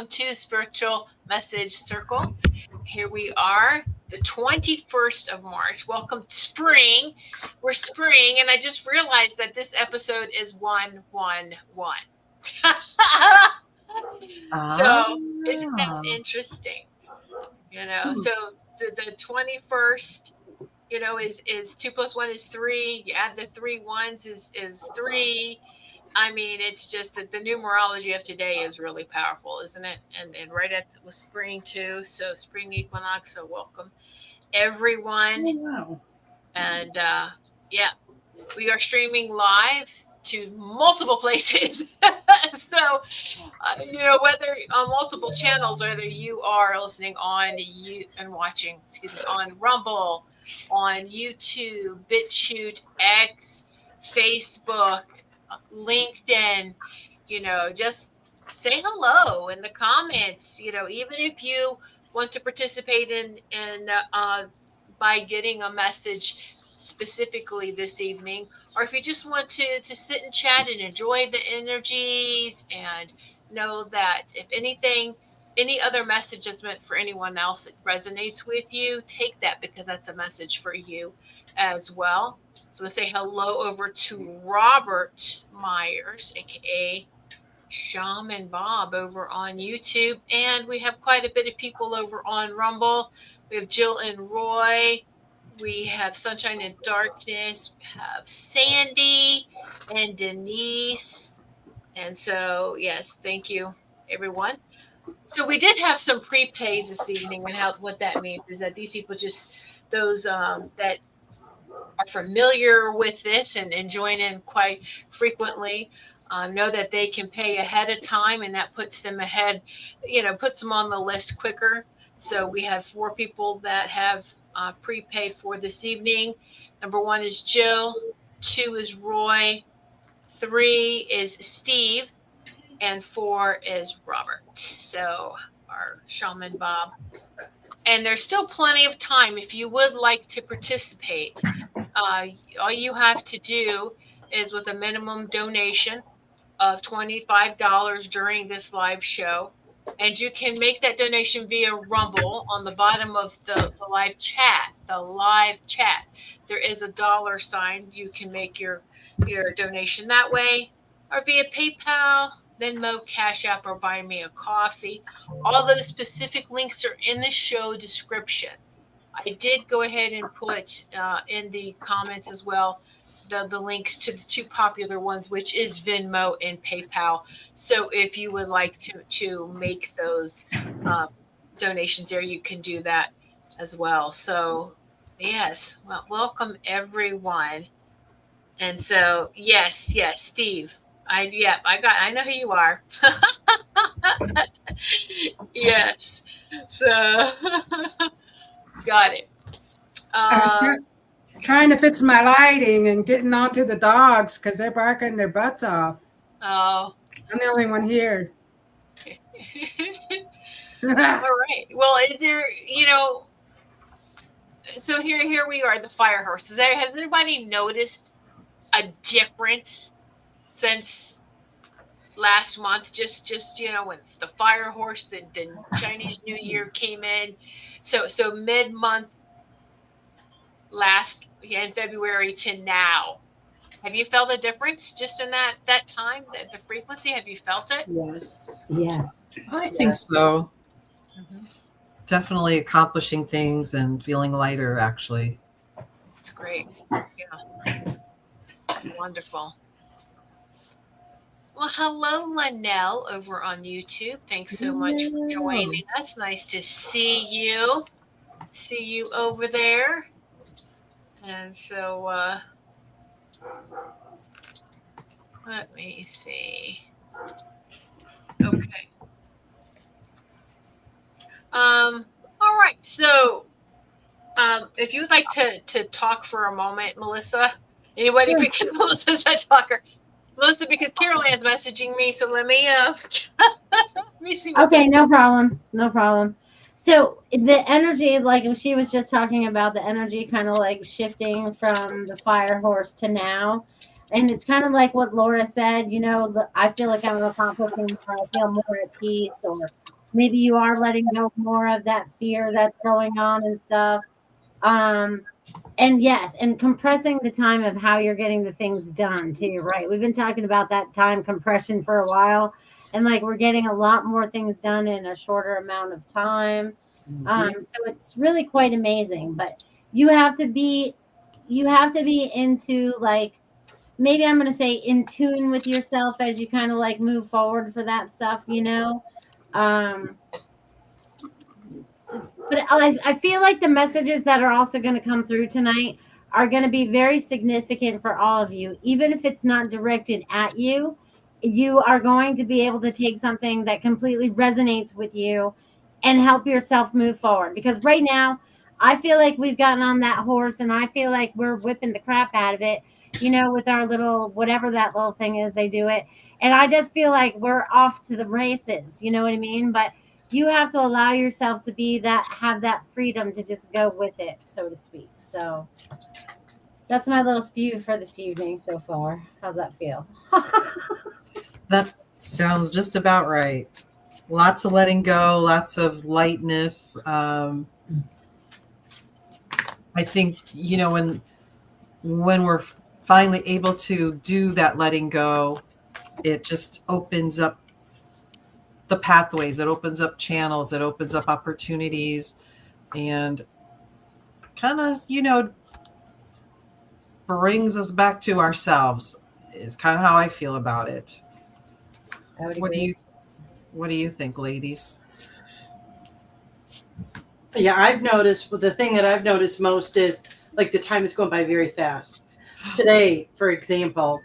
welcome to Spiritual Message Circle. Here we are, the 21st of March. Welcome to spring. We're spring, and I just realized that this episode is 111. So isn't that interesting? So the 21st, is 2 plus 1 is 3. You add the 3 ones is 3. I mean, it's just that the numerology of today is really powerful, isn't it? And right at with spring too. So spring equinox. So welcome everyone. Oh, wow. And we are streaming live to multiple places. So, whether on multiple channels, whether you are listening on watching on Rumble, on YouTube, BitChute, X, Facebook, LinkedIn, just say hello in the comments. Even if you want to participate in by getting a message specifically this evening, or if you just want to sit and chat and enjoy the energies, and know that if anything, any other message is meant for anyone else that resonates with you, take that, because that's a message for you as well. So we'll say hello over to Robert Myers, aka Shaman Bob, over on YouTube, and we have quite a bit of people over on Rumble. We have Jill and Roy. We have Sunshine and Darkness. We have Sandy and Denise. And so, yes, thank you, everyone. So we did have some prepays this evening, and what that means is that these people those that are familiar with this and join in quite frequently, know that they can pay ahead of time, and that puts them ahead, puts them on the list quicker. So we have 4 people that have prepaid for this evening. Number 1 is Jill, 2 is Roy, 3 is Steve, and 4 is Robert. So our Shaman Bob. And there's still plenty of time if you would like to participate. All you have to do is, with a minimum donation of $25 during this live show, and you can make that donation via Rumble. On the bottom of the live chat, there is a $sign. You can make your donation that way, or via PayPal, Venmo, Cash App, or Buy Me a Coffee. All those specific links are in the show description. I did go ahead and put in the comments as well the links to the 2 popular ones, which is Venmo and PayPal. So if you would like to make those donations there, you can do that as well. So yes, well, welcome everyone. And so yes, Steve. I know who you are. Yes. So got it. I was trying to fix my lighting and getting onto the dogs because they're barking their butts off. Oh. I'm the only one here. All right. Well, is there, so here we are, the fire horses. Has anybody noticed a difference since last month? Just when the fire horse, the Chinese New Year came in. So mid-month in February to now. Have you felt a difference just in that time, the frequency? Have you felt it? Yes. I think so. Mm-hmm. Definitely accomplishing things and feeling lighter, actually. It's great. Yeah. Wonderful. Well, hello, Linnell, over on YouTube. Thanks so much for joining us. Nice to see you. See you over there. And so, let me see. Okay. All right. So, if you would like to talk for a moment, Melissa, anybody, because Melissa's a talker. Melissa, because Carol Ann's messaging me, so let me see. Okay, no problem. So the energy, like she was just talking about, the energy kind of like shifting from the fire horse to now. And it's kind of like what Laura said, I feel like I'm accomplishing more, I feel more at peace, or maybe you are letting go more of that fear that's going on and stuff. Um, and yes, and compressing the time of how you're getting the things done too. You're right. We've been talking about that time compression for a while, and like we're getting a lot more things done in a shorter amount of time. So it's really quite amazing. But you have to be, into like, maybe I'm going to say in tune with yourself as you kind of like move forward for that stuff. Um, but I feel like the messages that are also going to come through tonight are going to be very significant for all of you. Even if it's not directed at you, you are going to be able to take something that completely resonates with you and help yourself move forward. Because right now, I feel like we've gotten on that horse and I feel like we're whipping the crap out of it, with our little, whatever that little thing is, they do it. And I just feel like we're off to the races. You know what I mean? But you have to allow yourself to have that freedom to just go with it, so to speak. So that's my little spew for this evening so far. How's that feel? That sounds just about right. Lots of letting go, lots of lightness. I think, when we're finally able to do that letting go, it just opens up the pathways, it opens up channels, it opens up opportunities, and kind of, brings us back to ourselves is kind of how I feel about it. I would What agree. what do you think, ladies? Yeah, I've noticed, the thing that I've noticed most is like the time is going by very fast. Today, for example,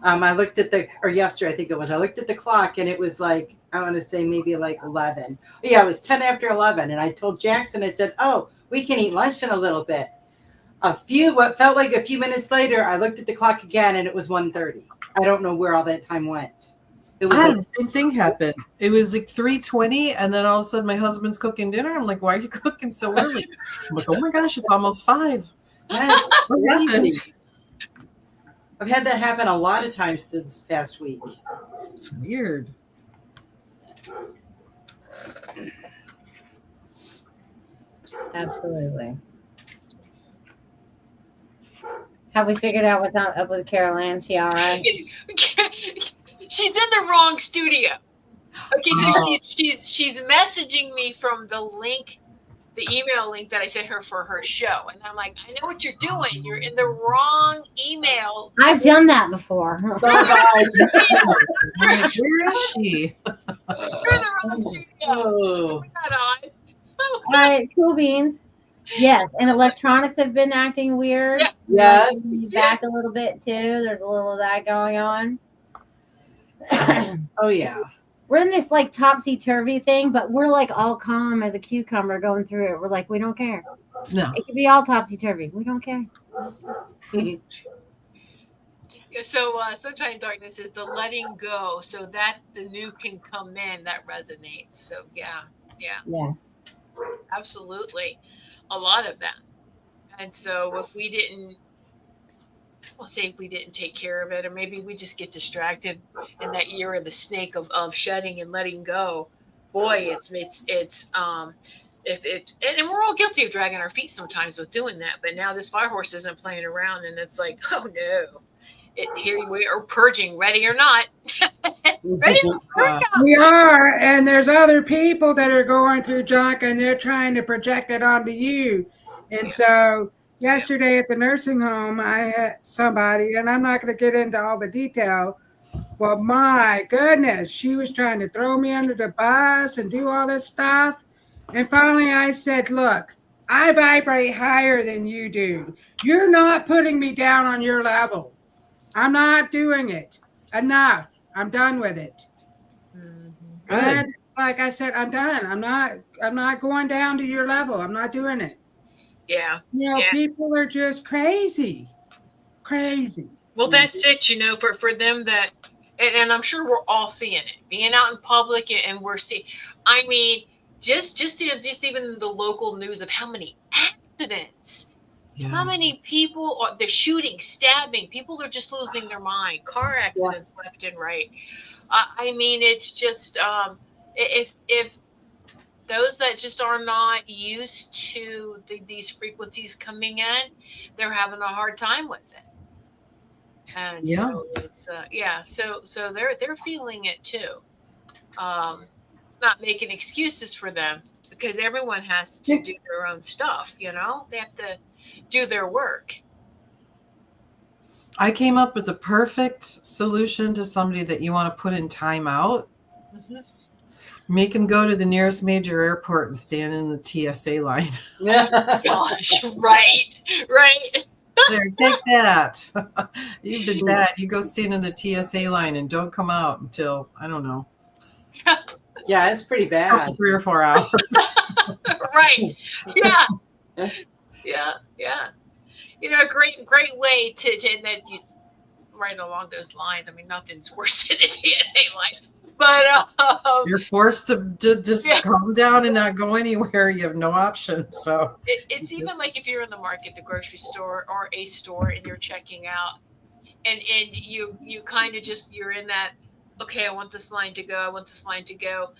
I looked at or yesterday, I think it was, I looked at the clock and it was like, I want to say maybe like 11. Yeah, it was 10 after 11. And I told Jackson, I said, oh, we can eat lunch in a little bit. What felt like a few minutes later, I looked at the clock again and it was 1:30. I don't know where all that time went. It was I had like, the same thing happen. It was like 3:20, and then all of a sudden my husband's cooking dinner. I'm like, why are you cooking so early? I'm like, oh my gosh, it's almost 5. that's What happened? crazy. I've had that happen a lot of times this past week. It's weird. Absolutely. Have we figured out what's up with Carol Ann? She all right? She's in the wrong studio. Okay, so she's messaging me from the link, the email link that I sent her for her show, and I'm like, I know what you're doing. You're in the wrong email. I've done that before. So guys, Where is she? You're in the wrong studio. oh, Put that on. All right, cool beans. Yes, and electronics have been acting weird. Yeah. yes. Back a little bit too. There's a little of that going on. Oh yeah. We're in this like topsy-turvy thing, but we're like all calm as a cucumber going through it. We're like, we don't care. No. It could be all topsy-turvy. We don't care. Yeah, so Sunshine and Darkness is the letting go so that the new can come in. That resonates. So yeah, Yes. absolutely. A lot of that. And so if we didn't, we'll say if we didn't take care of it, or maybe we just get distracted in that year of the snake of shedding and letting go, boy, it's if it, and we're all guilty of dragging our feet sometimes with doing that. But now this fire horse isn't playing around, and it's like, oh no, here we are purging, ready or not. Ready for purge. We are, and there's other people that are going through junk and they're trying to project it onto you. And so yesterday at the nursing home, I had somebody, and I'm not going to get into all the detail, but my goodness, she was trying to throw me under the bus and do all this stuff. And finally I said, look, I vibrate higher than you do. You're not putting me down on your level. I'm not doing it. Enough. I'm done with it. Mm-hmm. And like I said, I'm done. I'm not going down to your level. I'm not doing it. Yeah. People are just crazy. Crazy. Well, that's it, for them that, and I'm sure we're all seeing it, being out in public, and we're seeing, I mean, just even the local news of how many accidents How Yes. many people are they're shooting, stabbing? People are just losing their mind. Car accidents left and right. I mean, it's just if those that just are not used to these frequencies coming in, they're having a hard time with it. And Yeah. so it's so they're feeling it too. Not making excuses for them because everyone has to do their own stuff, they have to do their work. I came up with the perfect solution to somebody that you want to put in timeout. Mm-hmm. Make them go to the nearest major airport and stand in the TSA line. Gosh, right. There, take that. You've been bad. You go stand in the TSA line and don't come out until, I don't know, Yeah, it's pretty bad. 3 or 4 hours. Right. Yeah. A great way to and that you right along those lines. I mean, nothing's worse than a TSA line. But you're forced to just calm down and not go anywhere. You have no option. So it's even like if you're in the market, the grocery store or a store, and you're checking out, and you kind of just you're in that. Okay, I want this line to go. I want this line to go.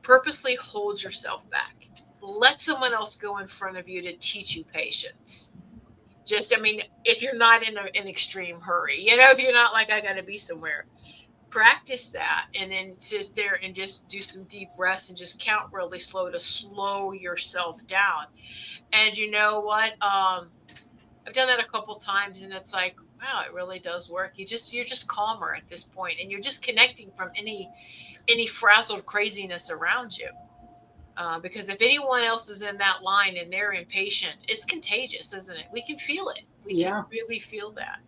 Purposely hold yourself back. Let someone else go in front of you to teach you patience. If you're not in an extreme hurry, if you're not like I got to be somewhere. Practice that and then sit there and just do some deep breaths and just count really slow to slow yourself down. And you know what? I've done that a couple times and it's like, wow, it really does work. You're just calmer at this point and you're just connecting from any frazzled craziness around you. Because if anyone else is in that line and they're impatient, it's contagious, isn't it? We can feel it. We can really feel that.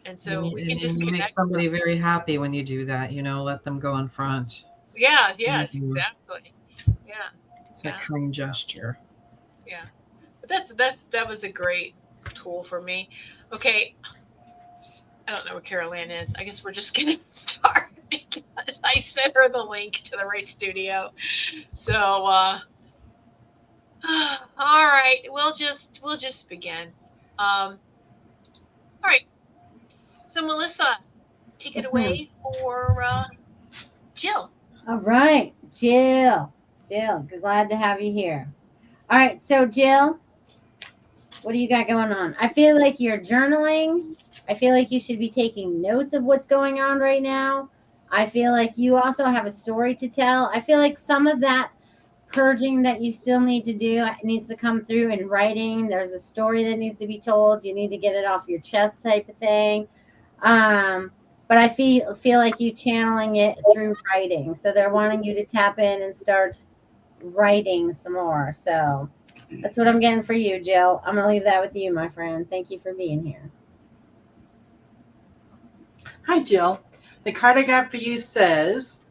And so we can just make somebody very happy when you do that, let them go in front. Yeah, yes, exactly. Yeah. It's a kind gesture. Yeah. But that was a great tool for me. Okay. I don't know where Carol Ann is. I guess we're just gonna start because I sent her the link to the right studio. So all right, we'll just begin. All right. So Melissa, take it away for Jill. All right, Jill, glad to have you here. All right, so Jill, what do you got going on? I feel like you're journaling. I feel like you should be taking notes of what's going on right now. I feel like you also have a story to tell. I feel like some of that purging that you still need to do needs to come through in writing. There's a story that needs to be told. You need to get it off your chest type of thing. But I feel like you channeling it through writing. So they're wanting you to tap in and start writing some more. So that's what I'm getting for you, Jill. I'm going to leave that with you, my friend. Thank you for being here. Hi, Jill. The card I got for you says,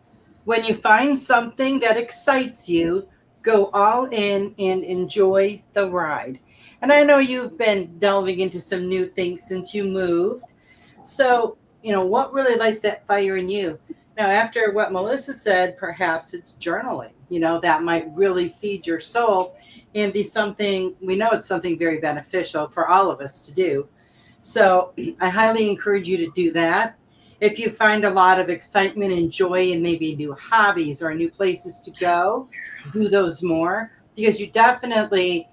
when you find something that excites you, go all in and enjoy the ride. And I know you've been delving into some new things since you moved. So, what really lights that fire in you? Now, after what Melissa said, perhaps it's journaling, that might really feed your soul and be something, we know it's something very beneficial for all of us to do. So I highly encourage you to do that. If you find a lot of excitement and joy in maybe new hobbies or new places to go, do those more because you definitely,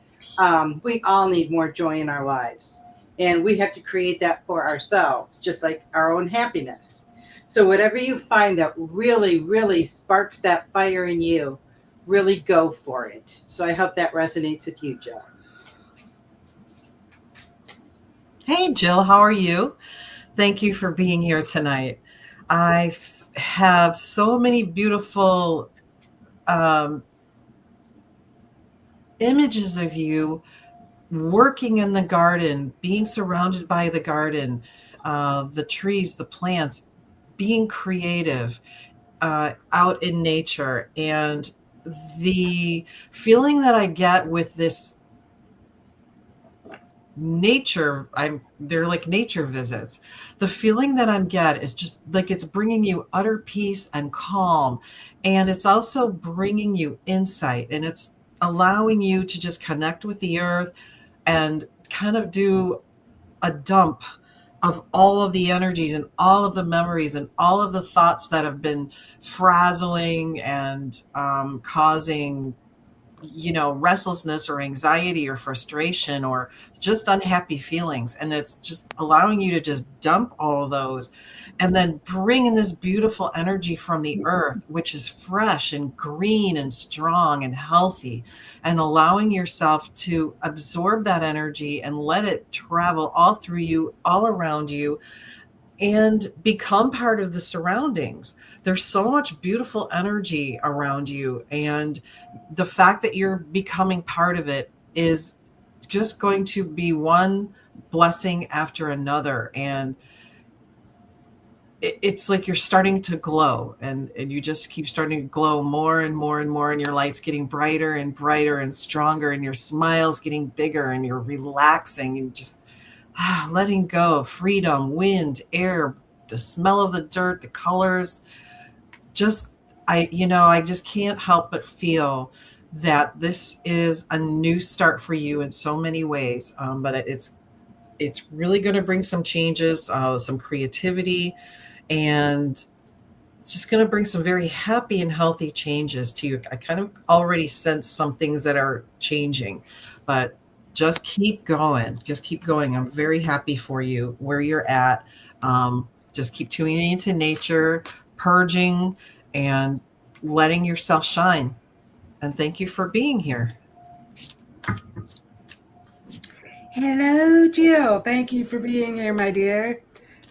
we all need more joy in our lives. And we have to create that for ourselves, just like our own happiness. So whatever you find that really, really sparks that fire in you, really go for it. So I hope that resonates with you, Jill. Hey, Jill, how are you? Thank you for being here tonight. I have so many beautiful images of you working in the garden, being surrounded by the garden, the trees, the plants, being creative out in nature. And the feeling that I get with this nature, they're like nature visits. The feeling that I'm get is just like it's bringing you utter peace and calm. And it's also bringing you insight, and it's allowing you to just connect with the earth and kind of do a dump of all of the energies and all of the memories and all of the thoughts that have been frazzling and causing, restlessness or anxiety or frustration or just unhappy feelings. And it's just allowing you to just dump all of those and then bring in this beautiful energy from the earth, which is fresh and green and strong and healthy, and allowing yourself to absorb that energy and let it travel all through you, all around you, and become part of the surroundings. There's so much beautiful energy around you, and the fact that you're becoming part of it is just going to be one blessing after another. And it's like you're starting to glow, and you just keep starting to glow more and more and more, and your light's getting brighter and brighter and stronger, and your smile's getting bigger, and you're relaxing and just letting go. Freedom, wind, air, the smell of the dirt, the colors. I just can't help but feel that this is a new start for you in so many ways. But it's really going to bring some changes, some creativity, and it's just going to bring some very happy and healthy changes to you. I kind of already sense some things that are changing, but just keep going. Just keep going. I'm very happy for you where you're at. Just keep tuning into nature, purging, and letting yourself shine. And thank you for being here. Hello, Jill. Thank you for being here, my dear.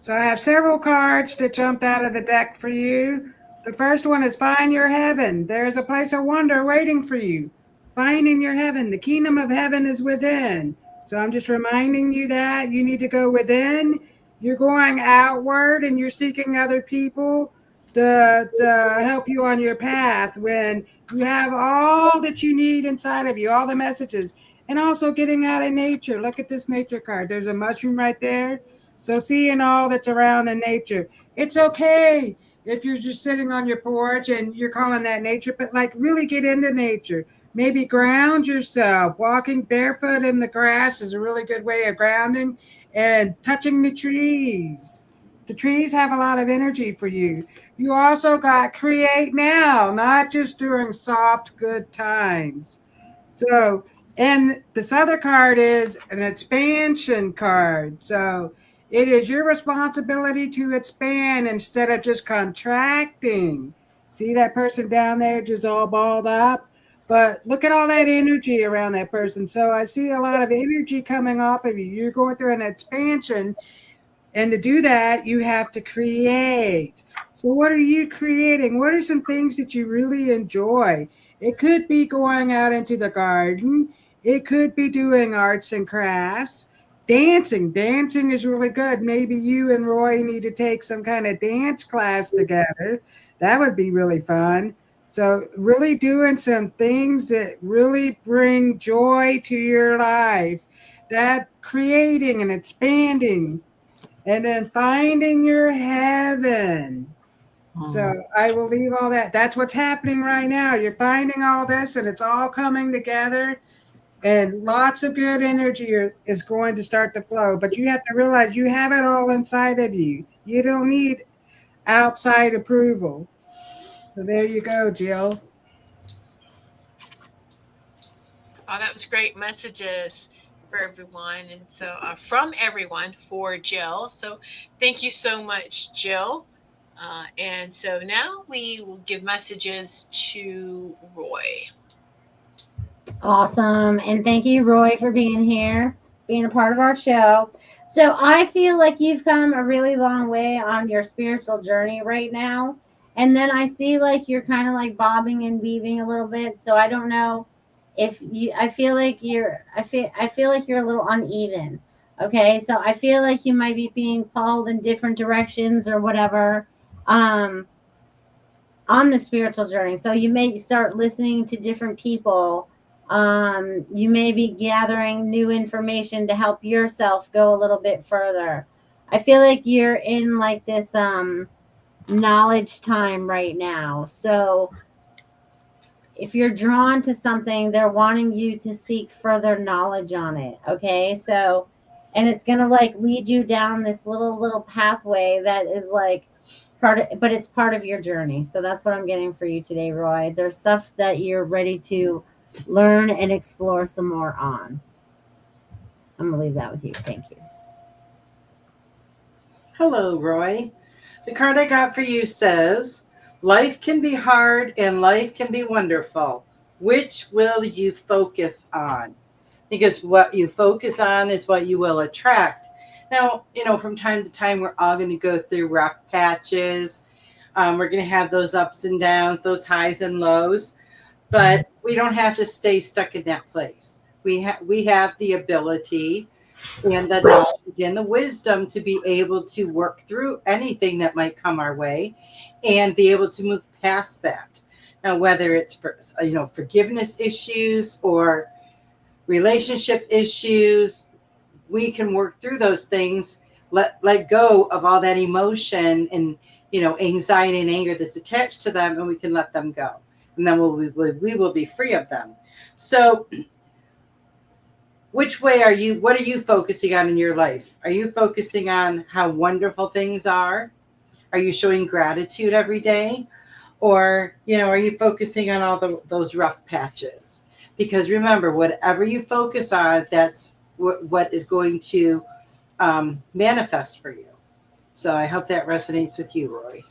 So I have several cards that jumped out of the deck for you. The first one is Find Your Heaven. There's a place of wonder waiting for you. Finding your heaven. The kingdom of heaven is within. So I'm just reminding you that you need to go within. You're going outward and you're seeking other people to help you on your path when you have all that you need inside of you, all the messages. And also getting out in nature. Look at this nature card. There's a mushroom right there. So seeing all that's around in nature. It's okay if you're just sitting on your porch and you're calling that nature, but like really get into nature. Maybe ground yourself. Walking barefoot in the grass is a really good way of grounding, and touching the trees. The trees have a lot of energy for you. You also got create now, not just during soft, good times. So, and this other card is an expansion card. So it is your responsibility to expand instead of just contracting. See that person down there just all balled up? But look at all that energy around that person. So I see a lot of energy coming off of you. You're going through an expansion, and to do that, you have to create. So, what are you creating? What are some things that you really enjoy? It could be going out into the garden, it could be doing arts and crafts. Dancing. Dancing is really good. Maybe you and Roy need to take some kind of dance class together. That would be really fun. So, really doing some things that really bring joy to your life, that creating and expanding, and then finding your heaven. So I will leave all that. That's what's happening right now. You're finding all this and it's all coming together, and lots of good energy is going to start to flow. But you have to realize you have it all inside of you. You don't need outside approval. So there you go, Jill. Oh, that was great messages for everyone. And so from everyone for Jill. So thank you so much, Jill. And so now we will give messages to Roy. Awesome. And thank you, Roy, for being here, being a part of our show. So I feel like you've come a really long way on your spiritual journey right now. And then I see like you're kind of like bobbing and weaving a little bit. So I don't know if you I feel like I feel like you're a little uneven. Okay. So I feel like you might be being pulled in different directions or whatever. Um on the spiritual journey. So you may start listening to different people. You may be gathering new information to help yourself go a little bit further. I feel like you're in like this knowledge time right now. So if you're drawn to something, they're wanting you to seek further knowledge on it. Okay. So, and it's going to like lead you down this little pathway that is like but it's part of your journey. So that's what I'm getting for you today, Roy. There's stuff that you're ready to learn and explore some more on. I'm going to leave that with you. Thank you. Hello, Roy. The card I got for you says, life can be hard and life can be wonderful. Which will you focus on? Because what you focus on is what you will attract. Now, from time to time, we're all going to go through rough patches. We're going to have those ups and downs, those highs and lows, but we don't have to stay stuck in that place. We have the ability and the knowledge and the wisdom to be able to work through anything that might come our way and be able to move past that. Now, whether it's for, forgiveness issues or relationship issues, we can work through those things, let go of all that emotion and, anxiety and anger that's attached to them, and we can let them go. And then we will be free of them. So what are you focusing on in your life? Are you focusing on how wonderful things are? Are you showing gratitude every day? Or, are you focusing on all those rough patches? Because remember, whatever you focus on, that's what is going to manifest for you. So I hope that resonates with you, Roy.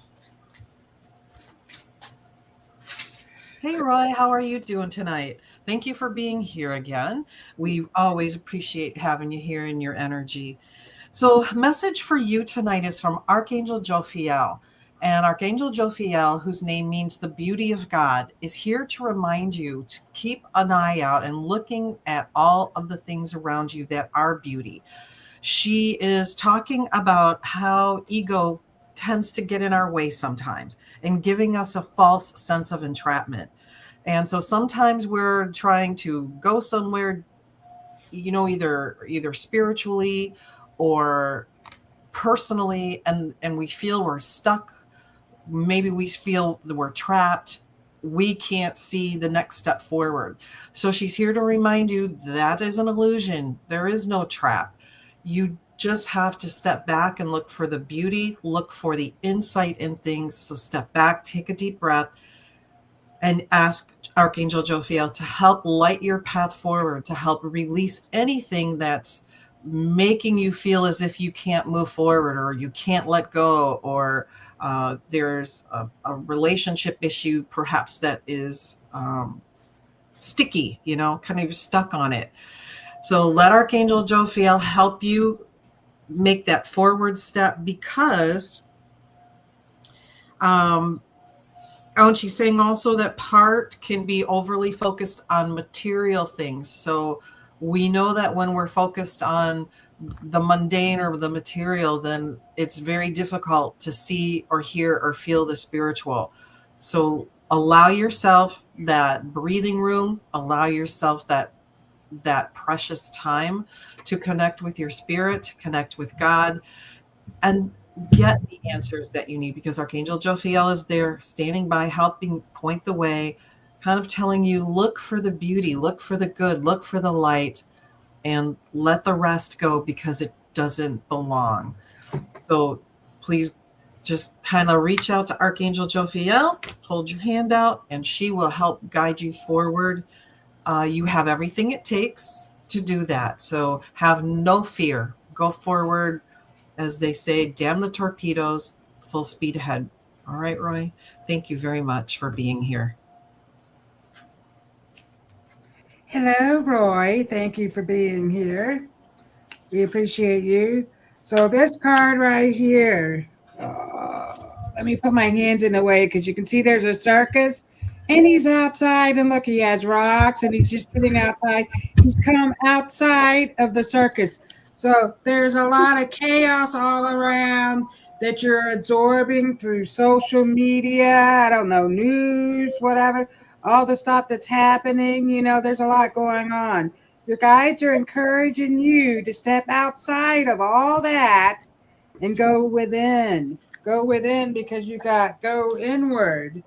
Hey, Roy, how are you doing tonight? Thank you for being here again. We always appreciate having you here in your energy. So, message for you tonight is from Archangel Jophiel. And Archangel Jophiel, whose name means the beauty of God, is here to remind you to keep an eye out and looking at all of the things around you that are beauty. She is talking about how ego tends to get in our way sometimes and giving us a false sense of entrapment. And so sometimes we're trying to go somewhere, either spiritually or personally, and we feel we're stuck. Maybe we feel that we're trapped. We can't see the next step forward. So she's here to remind you that is an illusion. There is no trap. You just have to step back and look for the beauty, look for the insight in things. So step back, take a deep breath, and ask Archangel Jophiel to help light your path forward, to help release anything that's making you feel as if you can't move forward or you can't let go, or there's a relationship issue perhaps that is sticky, kind of stuck on it. So let Archangel Jophiel help you make that forward step, because and she's saying also that part can be overly focused on material things. So we know that when we're focused on the mundane or the material, then it's very difficult to see or hear or feel the spiritual. So allow yourself that breathing room, allow yourself that precious time to connect with your spirit, to connect with God, and get the answers that you need, because Archangel Jophiel is there standing by, helping point the way, kind of telling you, look for the beauty, look for the good, look for the light, and let the rest go because it doesn't belong. So please just kind of reach out to Archangel Jophiel, hold your hand out, and she will help guide you forward. You have everything it takes to do that. So have no fear. Go forward. As they say, damn the torpedoes, full speed ahead. All right, Roy, thank you very much for being here. Hello, Roy. Thank you for being here. We appreciate you. So this card right here, let me put my hands in the way because you can see there's a circus, and he's outside, and look, he has rocks, and he's just sitting outside. He's come outside of the circus. So there's a lot of chaos all around that you're absorbing through social media, I don't know, news, whatever, all the stuff that's happening, there's a lot going on. Your guides are encouraging you to step outside of all that and go within. Go within because you got go inward.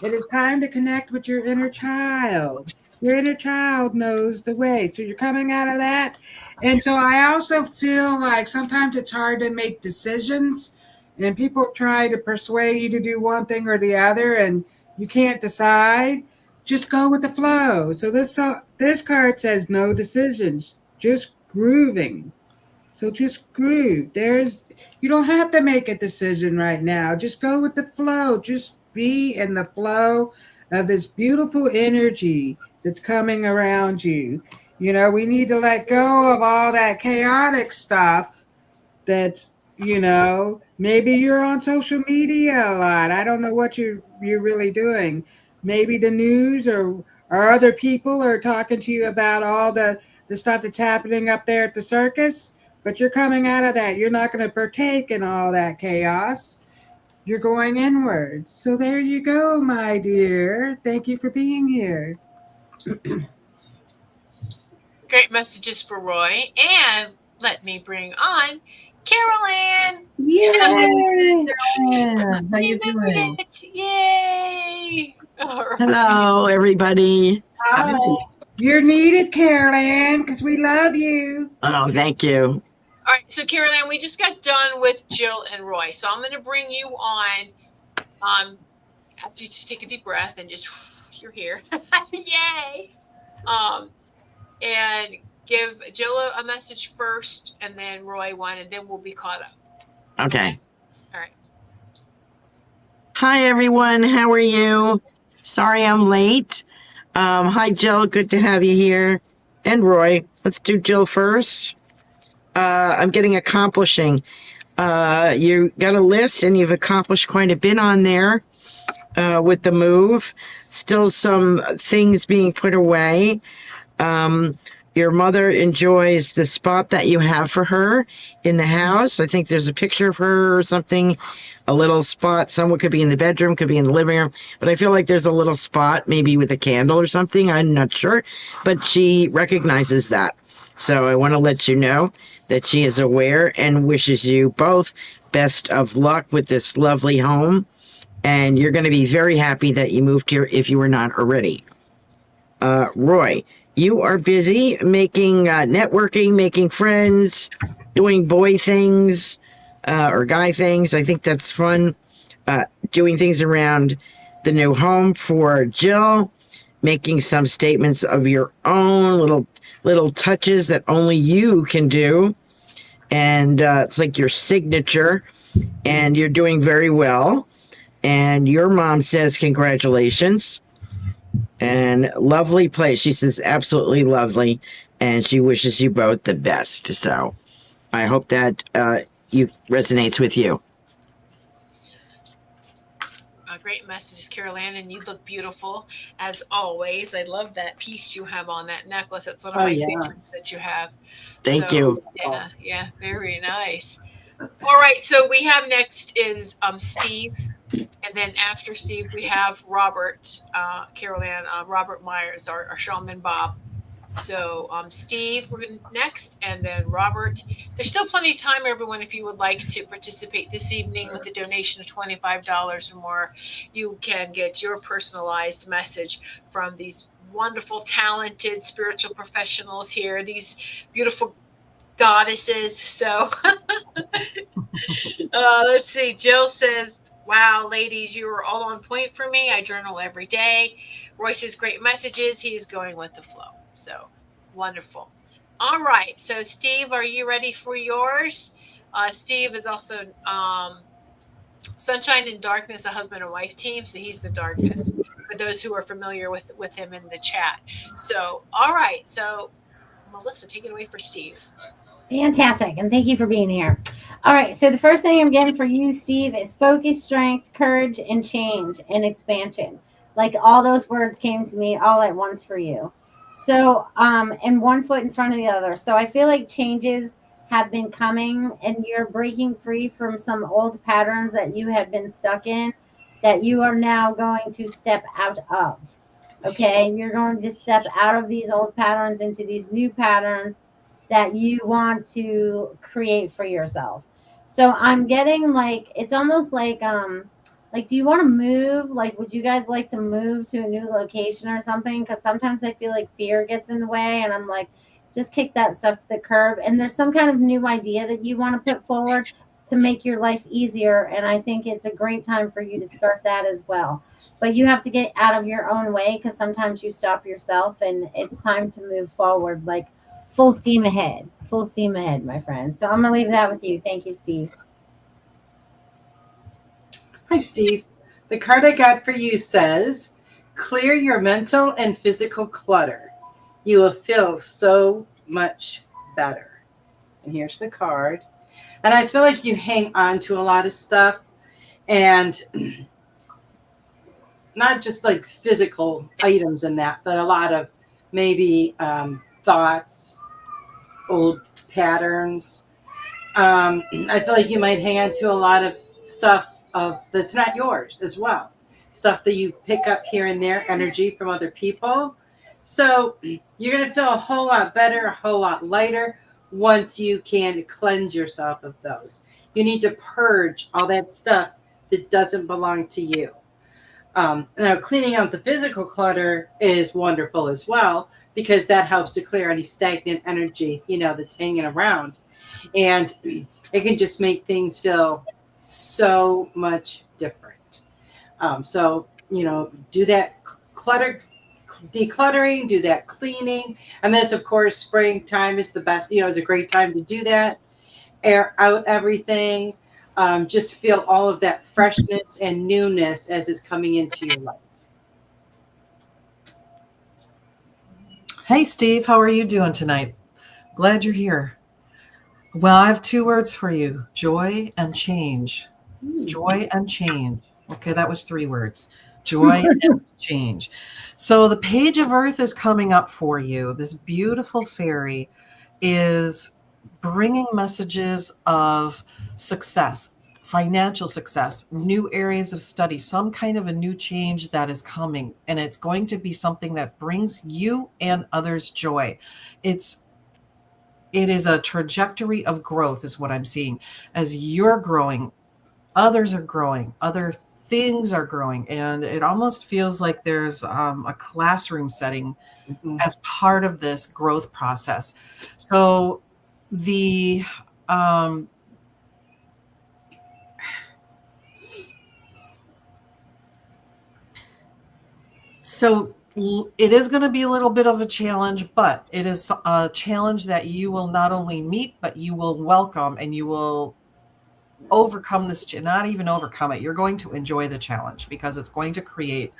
It is time to connect with your inner child. Your inner child knows the way. So you're coming out of that. And so I also feel like sometimes it's hard to make decisions and people try to persuade you to do one thing or the other and you can't decide. Just go with the flow. So this card says no decisions, just grooving. So just groove. You don't have to make a decision right now. Just go with the flow. Just be in the flow of this beautiful energy that's coming around you. We need to let go of all that chaotic stuff that's, maybe you're on social media a lot. I don't know what you're really doing. Maybe the news or other people are talking to you about all the stuff that's happening up there at the circus, but you're coming out of that. You're not going to partake in all that chaos. You're going inward. So there you go, my dear. Thank you for being here. Great messages for Roy. And let me bring on Carol Ann. Yay! How you doing? Yay! All right. Hello, everybody. Hi. You're needed, Carol Ann, because we love you. Oh, thank you. All right, so Carol Ann, we just got done with Jill and Roy. So I'm going to bring you on after you just take a deep breath and just, you're here. Yay! And give Jill a message first and then Roy one, and then we'll be caught up. Okay. All right. Hi, everyone. How are you? Sorry I'm late. Hi, Jill. Good to have you here. And Roy. Let's do Jill first. I'm getting accomplishing. You got a list and you've accomplished quite a bit on there with the move. Still some things being put away. Your mother enjoys the spot that you have for her in the house. I think there's a picture of her or something, a little spot. Someone could be in the bedroom, could be in the living room, but I feel like there's a little spot, maybe with a candle or something. I'm not sure, but she recognizes that. So I want to let you know that she is aware and wishes you both best of luck with this lovely home. And you're going to be very happy that you moved here if you were not already. Roy, you are busy making networking, making friends, doing boy things or guy things. I think that's fun. Doing things around the new home for Jill, making some statements of your own, little touches that only you can do. And it's like your signature, and you're doing very well. And your mom says congratulations. And lovely place. She says absolutely lovely, and she wishes you both the best. So I hope that you resonates with you. Great messages, Carol Ann, and you look beautiful as always. I love that piece you have on that necklace. That's one of my favorites that you have. Thank you. Yeah, very nice. All right, so we have next is Steve. And then after Steve, we have Robert, Carol Ann, Robert Myers, our shaman Bob. So Steve, we're next, and then Robert. There's still plenty of time, everyone, if you would like to participate this evening with a donation of $25 or more. You can get your personalized message from these wonderful, talented spiritual professionals here, these beautiful goddesses. So let's see. Jill says, wow, ladies, you are all on point for me. I journal every day. Roy says, great messages. He is going with the flow. So wonderful. All right. So, Steve, are you ready for yours? Steve is also Sunshine and Darkness, a husband and wife team. So he's the darkness for those who are familiar with him in the chat. So, all right. So, Melissa, take it away for Steve. Fantastic. And thank you for being here. All right. So the first thing I'm getting for you, Steve, is focus, strength, courage, and change and expansion. Like all those words came to me all at once for you. So, and one foot in front of the other. So I feel like changes have been coming and you're breaking free from some old patterns that you had been stuck in that you are now going to step out of. Okay. You're going to step out of these old patterns into these new patterns that you want to create for yourself. So I'm getting like it's almost like do you want to move? Like would you guys like to move to a new location or something? Cuz sometimes I feel like fear gets in the way and I'm like just kick that stuff to the curb and there's some kind of new idea that you want to put forward to make your life easier and I think it's a great time for you to start that as well. But you have to get out of your own way cuz sometimes you stop yourself and it's time to move forward like full steam ahead. Full steam ahead, my friend. So I'm going to leave that with you. Thank you, Steve. Hi, Steve. The card I got for you says, clear your mental and physical clutter. You will feel so much better. And here's the card. And I feel like you hang on to a lot of stuff and not just like physical items and that, but a lot of maybe thoughts, old patterns. I feel like you might hang on to a lot of stuff that's not yours as well. Stuff that you pick up here and there, energy from other people. So you're going to feel a whole lot better, a whole lot lighter once you can cleanse yourself of those. You need to purge all that stuff that doesn't belong to you. Now, cleaning out the physical clutter is wonderful as well because that helps to clear any stagnant energy, that's hanging around. And it can just make things feel so much different. So, do that decluttering, do that cleaning. And this, of course, springtime is the best, it's a great time to do that. Air out everything. Just feel all of that freshness and newness as it's coming into your life. Hey, Steve, how are you doing tonight? Glad you're here. Well, I have 2 words for you, joy and change. Joy and change. Okay, that was 3 words. Joy and change. So the Page of Earth is coming up for you. This beautiful fairy is bringing messages of success, financial success, new areas of study, some kind of a new change that is coming. And it's going to be something that brings you and others joy. It is a trajectory of growth is what I'm seeing. As you're growing, others are growing, other things are growing. And it almost feels like there's a classroom setting as part of this growth process. So it is going to be a little bit of a challenge, but it is a challenge that you will not only meet, but you will welcome and you will overcome this, not even overcome it. You're going to enjoy the challenge because it's going to create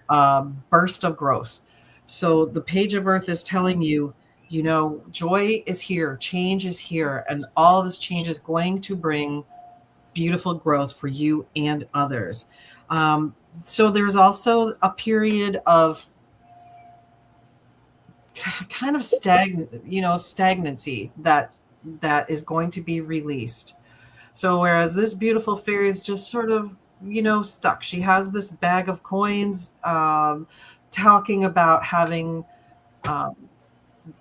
a burst of growth. So the Page of Earth is telling you, joy is here, change is here, and all this change is going to bring beautiful growth for you and others. So there's also a period of kind of stagnancy that is going to be released. So whereas this beautiful fairy is just sort of, stuck. She has this bag of coins, talking about having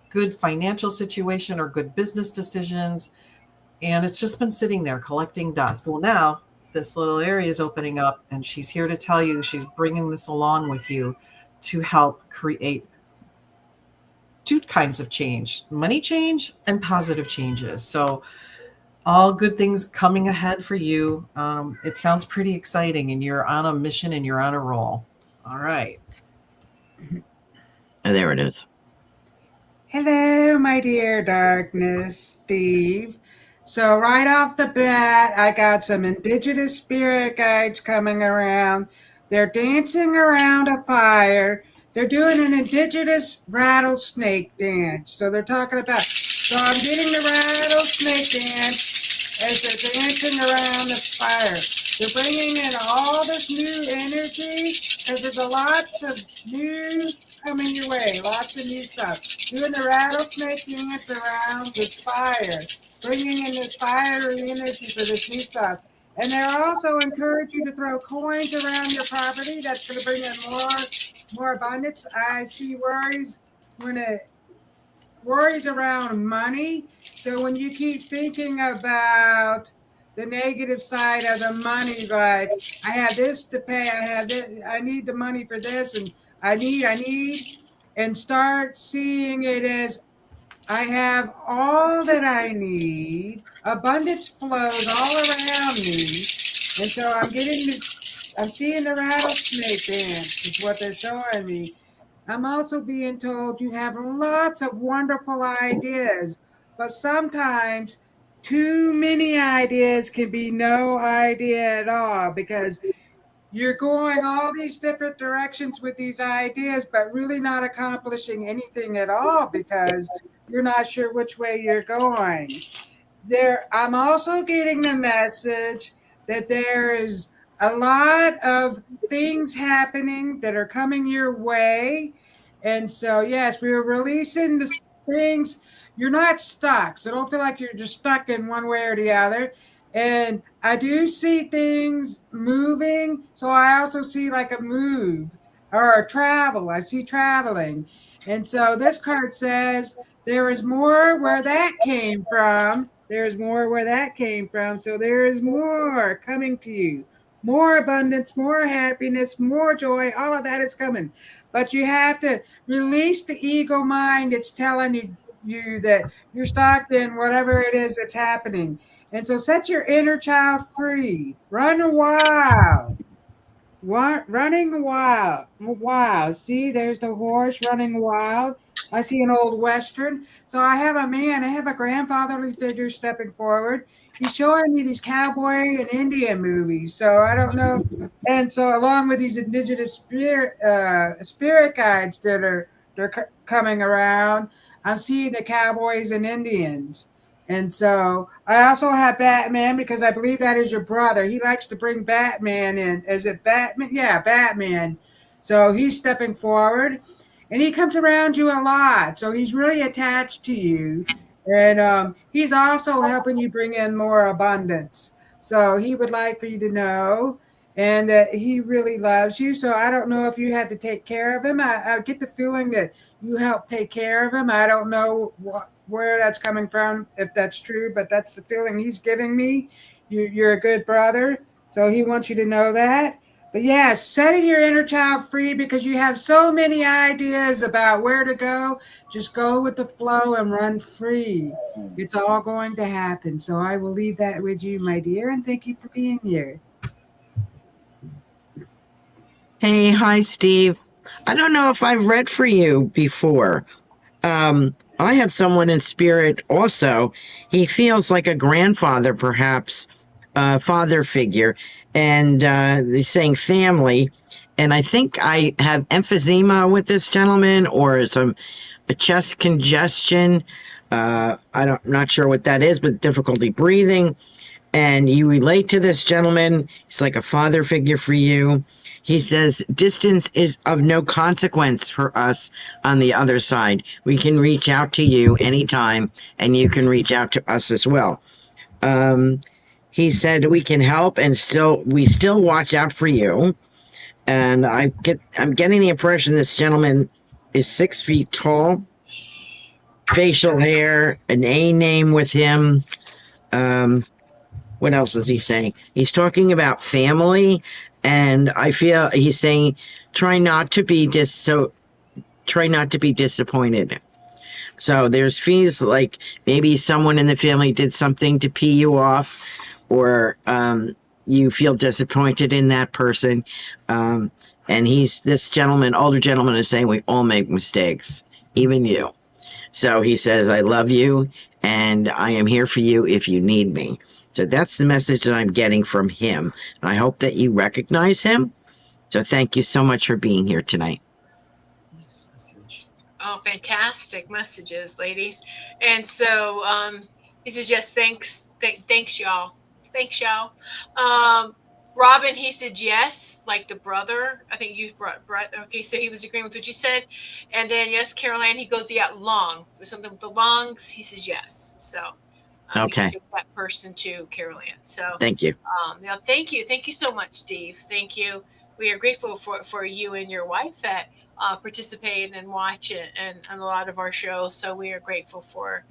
good financial situation or good business decisions. And it's just been sitting there collecting dust. Well, now this little area is opening up and she's here to tell you she's bringing this along with you to help create 2 kinds of change, money change and positive changes. So all good things coming ahead for you. It sounds pretty exciting and you're on a mission and you're on a roll. All right. Oh, there it is. Hello, my dear darkness, Steve. So right off the bat, I got some indigenous spirit guides coming around. They're dancing around a fire. They're doing an indigenous rattlesnake dance. So they're talking about, so I'm getting the rattlesnake dance as they're dancing around the fire. They're bringing in all this new energy because there's a lots of new coming your way, lots of new stuff. Doing the rattlesnake dance around this fire, bringing in this fiery energy for this new stuff. And they're also encourage you to throw coins around your property. That's going to bring in more abundance. I see worries around money. So when you keep thinking about the negative side of the money. Like, I have this to pay. I have this. I need the money for this, and I need, and start seeing it as I have all that I need. Abundance flows all around me. And so I'm getting this, I'm seeing the rattlesnake dance, is what they're showing me. I'm also being told you have lots of wonderful ideas, but sometimes too many ideas can be no idea at all, because you're going all these different directions with these ideas, but really not accomplishing anything at all because you're not sure which way you're going. I'm also getting the message that there is a lot of things happening that are coming your way. And so, yes, we're releasing the things. You're not stuck. So don't feel like you're just stuck in one way or the other. And I do see things moving. So I also see like a move or a travel. I see traveling. And so this card says there is more where that came from. There's more where that came from. So there is more coming to you. More abundance, more happiness, more joy. All of that is coming. But you have to release the ego mind. It's telling you that you're stuck in whatever it is that's happening. And so set your inner child free. Run wild. Running wild. Wow. See, there's the horse running wild. I see an old Western. So I have a grandfatherly figure stepping forward. He's showing me these cowboy and Indian movies. So I don't know. And so along with these indigenous spirit guides that they're coming around, I'm seeing the cowboys and Indians. And so I also have Batman because I believe that is your brother. He likes to bring Batman in. Is it Batman? Yeah, Batman. So he's stepping forward and he comes around you a lot. So he's really attached to you. And he's also helping you bring in more abundance. So he would like for you to know and that he really loves you. So I don't know if you had to take care of him. I get the feeling that you help take care of him. I don't know where that's coming from, if that's true, but that's the feeling he's giving me. You're a good brother, so he wants you to know that. But yeah, setting your inner child free because you have so many ideas about where to go. Just go with the flow and run free. It's all going to happen. So I will leave that with you, my dear, and thank you for being here. Hey, hi, Steve. I don't know if I've read for you before. I have someone in spirit also. He feels like a grandfather, perhaps, father figure, and he's saying family. And I think I have emphysema with this gentleman or a chest congestion. I'm not sure what that is, but difficulty breathing. And you relate to this gentleman. He's like a father figure for you. He says distance is of no consequence for us on the other side. We can reach out to you anytime, and you can reach out to us as well. He said we can help, and we still watch out for you. And I'm getting the impression this gentleman is 6 feet tall, facial hair, an A name with him. What else is he saying? He's talking about family, and I feel he's saying try not to be disappointed. So there's feels like maybe someone in the family did something to pee you off, or you feel disappointed in that person. And this gentleman, older gentleman, is saying we all make mistakes, even you. So he says, I love you, and I am here for you if you need me. So that's the message that I'm getting from him. And I hope that you recognize him. So thank you so much for being here tonight. Nice message. Oh, fantastic messages, ladies. And so he says, yes, thanks, y'all. Thanks, y'all. Robin, he said yes, like the brother. I think you brought. Okay, so he was agreeing with what you said. And then, yes, Carol Ann, he goes, yeah, lung. There's something with the lungs. He says yes. So Okay. that person to Carol Ann. So Thank you. Thank you. Thank you so much, Steve. Thank you. We are grateful for you and your wife that participate and watch it and a lot of our shows. So we are grateful for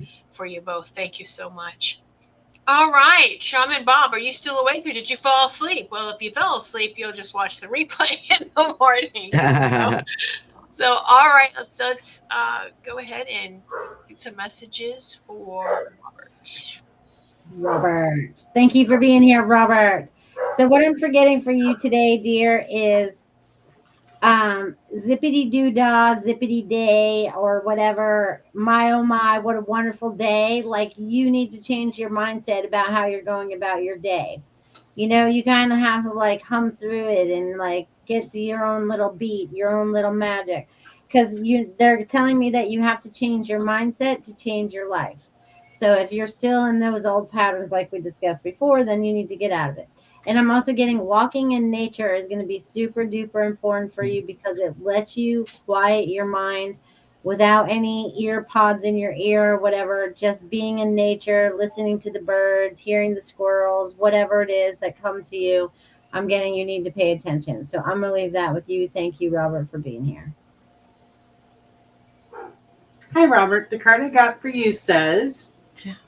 you both. Thank you so much. All right, Shaman Bob, are you still awake or did you fall asleep? Well, if you fell asleep, you'll just watch the replay in the morning. So, all right, let's go ahead and get some messages for Robert. Robert. Thank you for being here, Robert. So what I'm forgetting for you today, dear, is zippity doo dah, zippity day, or whatever. My oh my, what a wonderful day. Like, you need to change your mindset about how you're going about your day. You know, you kind of have to like hum through it and like get to your own little beat, your own little magic. Because they're telling me that you have to change your mindset to change your life. So if you're still in those old patterns like we discussed before, then you need to get out of it. And I'm also getting walking in nature is going to be super duper important for you because it lets you quiet your mind without any ear pods in your ear or whatever, just being in nature, listening to the birds, hearing the squirrels, whatever it is that come to you. I'm getting you need to pay attention. So I'm going to leave that with you. Thank you, Robert, for being here. Hi, Robert. The card I got for you says,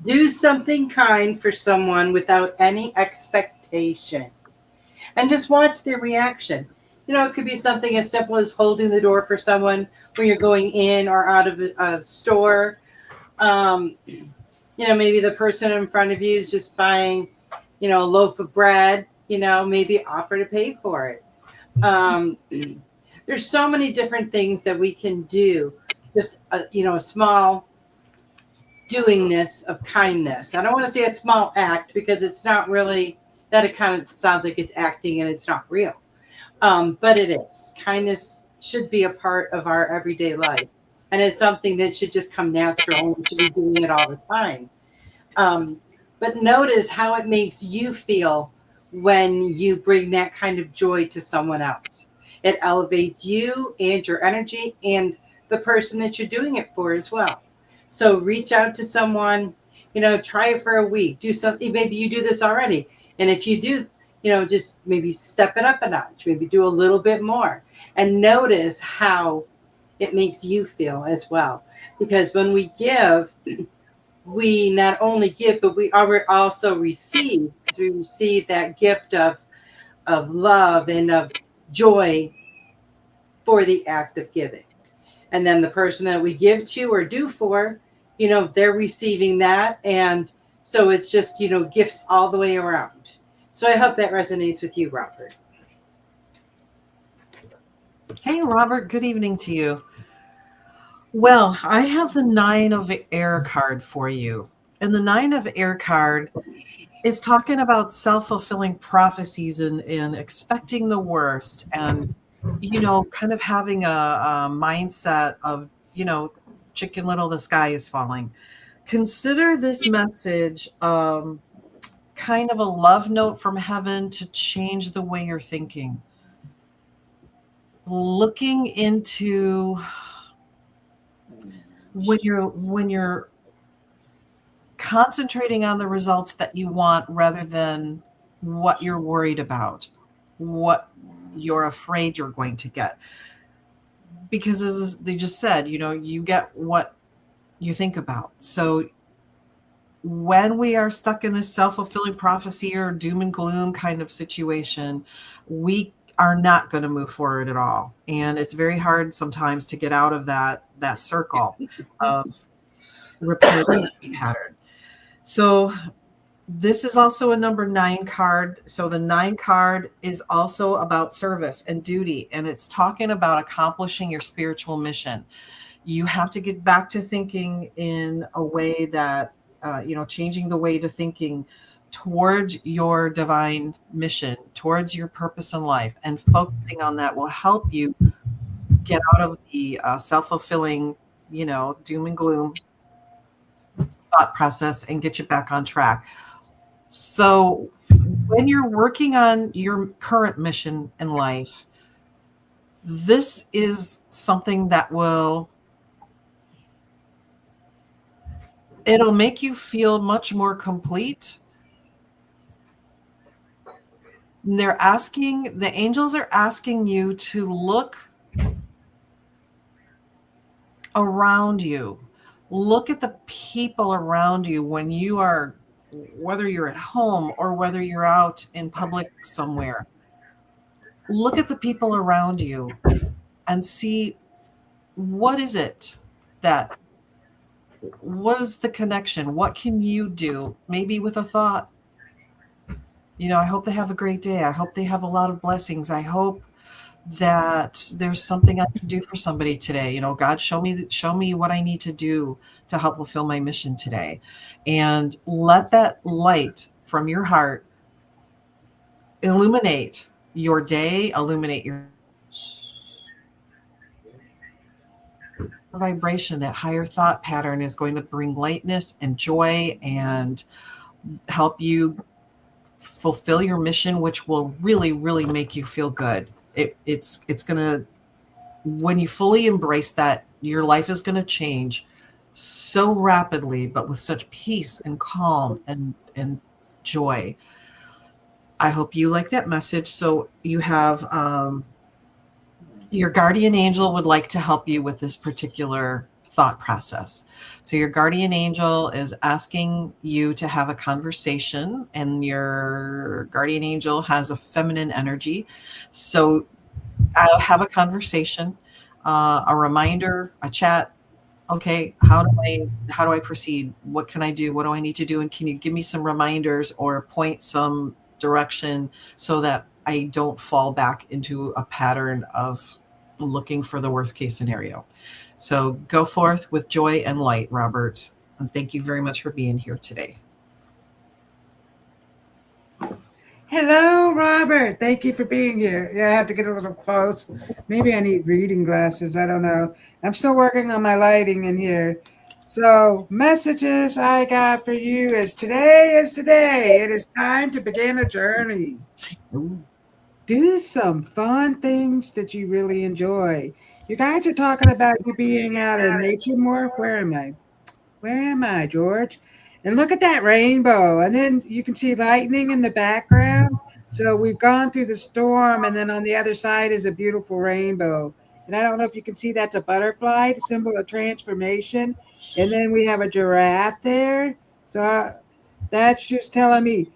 do something kind for someone without any expectation and just watch their reaction. You know, it could be something as simple as holding the door for someone when you're going in or out of a store. You know, maybe the person in front of you is just buying, you know, a loaf of bread, you know, maybe offer to pay for it. There's so many different things that we can do. Just, you know, a small doingness of kindness. I don't want to say a small act because it's not really that. It kind of sounds like it's acting and it's not real. But it is. Kindness should be a part of our everyday life. And it's something that should just come natural and we should be doing it all the time. But notice how it makes you feel when you bring that kind of joy to someone else. It elevates you and your energy and the person that you're doing it for as well. So reach out to someone, you know, try it for a week, do something. Maybe you do this already. And if you do, you know, just maybe step it up a notch, maybe do a little bit more and notice how it makes you feel as well. Because when we give, we not only give, but we also receive. We receive that gift of love and of joy for the act of giving. And then the person that we give to or do for, you know, they're receiving that. And so it's just, you know, gifts all the way around. So I hope that resonates with you, Robert. Hey, Robert, good evening to you. Well, I have the 9 of Air card for you. And the 9 of Air card is talking about self-fulfilling prophecies and expecting the worst and, you know, kind of having a mindset of, you know, chicken little, the sky is falling. Consider this message kind of a love note from heaven to change the way you're thinking. Looking into when you're concentrating on the results that you want rather than what you're worried about, what you're afraid you're going to get. Because as they just said, you know, you get what you think about. So when we are stuck in this self-fulfilling prophecy or doom and gloom kind of situation, we are not going to move forward at all. And it's very hard sometimes to get out of that circle of repeated pattern. So this is also a number 9 card. So the 9 card is also about service and duty, and it's talking about accomplishing your spiritual mission. You have to get back to thinking in a way that, you know, changing the way to thinking towards your divine mission, towards your purpose in life, and focusing on that will help you get out of the self-fulfilling, you know, doom and gloom thought process and get you back on track. So when you're working on your current mission in life, this is something that it'll make you feel much more complete. And the angels are asking you to look around you. Look at the people around you when you are whether you're at home or whether you're out in public somewhere, look at the people around you and see what is it that, what is the connection? What can you do? Maybe with a thought, I hope they have a great day. I hope they have a lot of blessings. I hope that there's something I can do for somebody today. God, show me what I need to do to help fulfill my mission today. And let that light from your heart illuminate your day, illuminate your vibration. That higher thought pattern is going to bring lightness and joy and help you fulfill your mission, which will really, really make you feel good. It's going to, when you fully embrace that, your life is going to change so rapidly, but with such peace and calm and joy. I hope you like that message. So you have your guardian angel would like to help you with this particular thought process. So your guardian angel is asking you to have a conversation, and your guardian angel has a feminine energy. So I'll have a conversation, a reminder, a chat. Okay, how do I proceed? What can I do? What do I need to do? And can you give me some reminders or point some direction so that I don't fall back into a pattern of looking for the worst case scenario? So go forth with joy and light, Robert. And thank you very much for being here today. Hello, Robert. Thank you for being here. Yeah, I have to get a little close. Maybe I need reading glasses. I don't know. I'm still working on my lighting in here. So, messages I got for you is today is today. It is time to begin a journey. Do some fun things that you really enjoy. You guys are talking about you being out in nature more. Where am I? Where am I, George? And look at that rainbow. And then you can see lightning in the background. So we've gone through the storm, and then on the other side is a beautiful rainbow. And I don't know if you can see that's a butterfly, the symbol of transformation. And then we have a giraffe there. So that's just telling me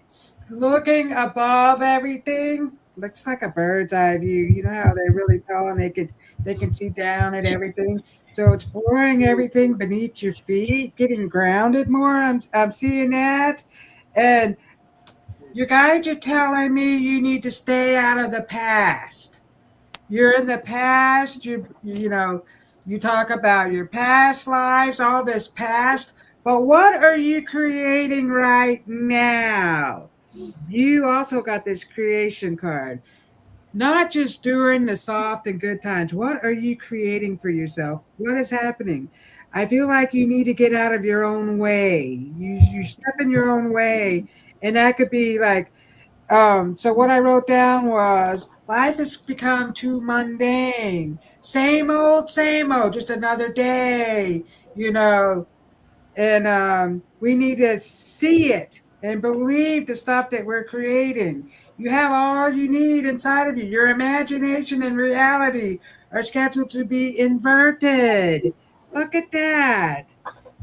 looking above everything looks like a bird's eye view. You know how they're really tall and they can see down at everything. So it's pouring everything beneath your feet, getting grounded more. I'm seeing that. And your guides are telling me you need to stay out of the past. You're in the past, you talk about your past lives, all this past, but what are you creating right now? You also got this creation card. Not just during the soft and good times. What are you creating for yourself? What is happening? I feel like you need to get out of your own way. You step in your own way, and that could be like so what I wrote down was life has become too mundane. Same old, just another day, you know, and we need to see it and believe the stuff that we're creating. You have all you need inside of you. Your imagination and reality are scheduled to be inverted. Look at that.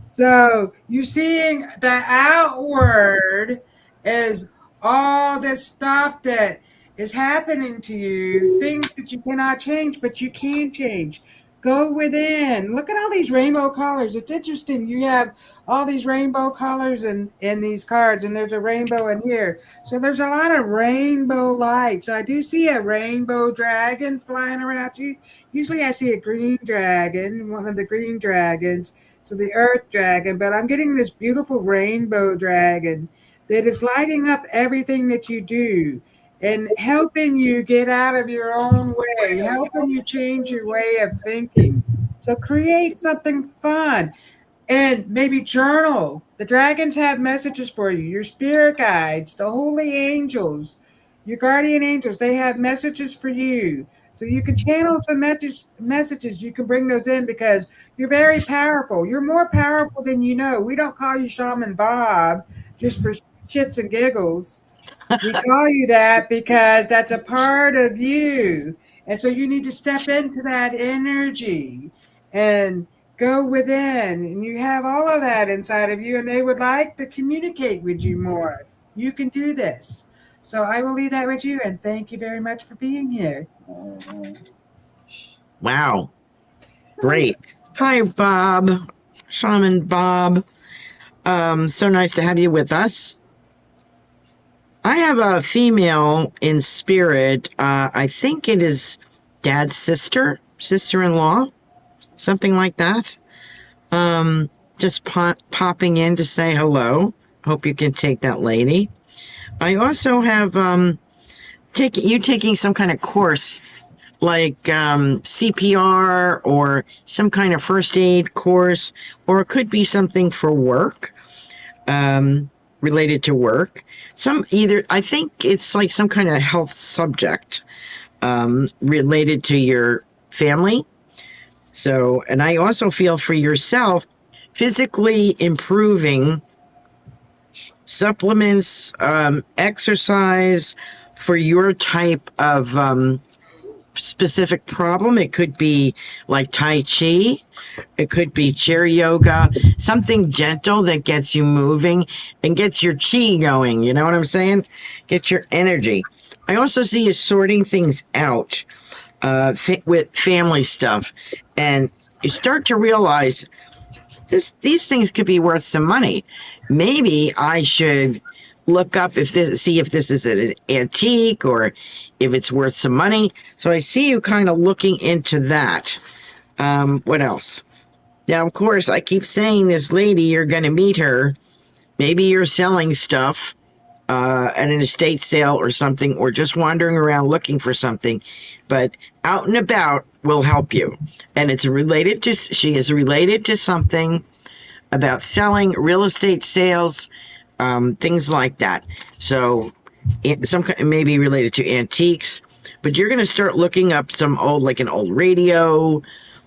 So you're seeing the outward as all this stuff that is happening to you, things that you cannot change, but you can change. Go within. Look at all these rainbow colors. It's interesting. You have all these rainbow colors in these cards, and there's a rainbow in here. So there's a lot of rainbow lights. I do see a rainbow dragon flying around you. Usually I see a green dragon, one of the green dragons, so the earth dragon, but I'm getting this beautiful rainbow dragon that is lighting up everything that you do and helping you get out of your own way, helping you change your way of thinking. So create something fun and maybe journal. The dragons have messages for you, your spirit guides, the holy angels, your guardian angels, they have messages for you. So you can channel some messages. You can bring those in because you're very powerful. You're more powerful than you know. We don't call you Shaman Bob just for shits and giggles. We call you that because that's a part of you. And so you need to step into that energy and go within, and you have all of that inside of you, and they would like to communicate with you more. You can do this. So I will leave that with you, and thank you very much for being here. Wow. Great. Hi, Bob. Shaman Bob. So nice to have you with us. I have a female in spirit. I think it is dad's sister-in-law, something like that. Just popping in to say hello. Hope you can take that lady. I also have taking some kind of course like CPR or some kind of first aid course, or it could be something for work, related to work. I think it's like some kind of health subject related to your family. So, and I also feel for yourself, physically improving, supplements, exercise for your type of specific problem. It could be like Tai Chi. It could be chair yoga, something gentle that gets you moving and gets your chi going. You know what I'm saying? Get your energy. I also see you sorting things out with family stuff. And you start to realize these things could be worth some money. Maybe I should look up see if this is an antique or if it's worth some money. So I see you kind of looking into that. What else? Now, of course, I keep saying this lady, you're going to meet her. Maybe you're selling stuff at an estate sale or something, or just wandering around looking for something. But out and about will help you. And she is related to something about selling, real estate sales, things like that. So some maybe related to antiques, but you're going to start looking up some like an old radio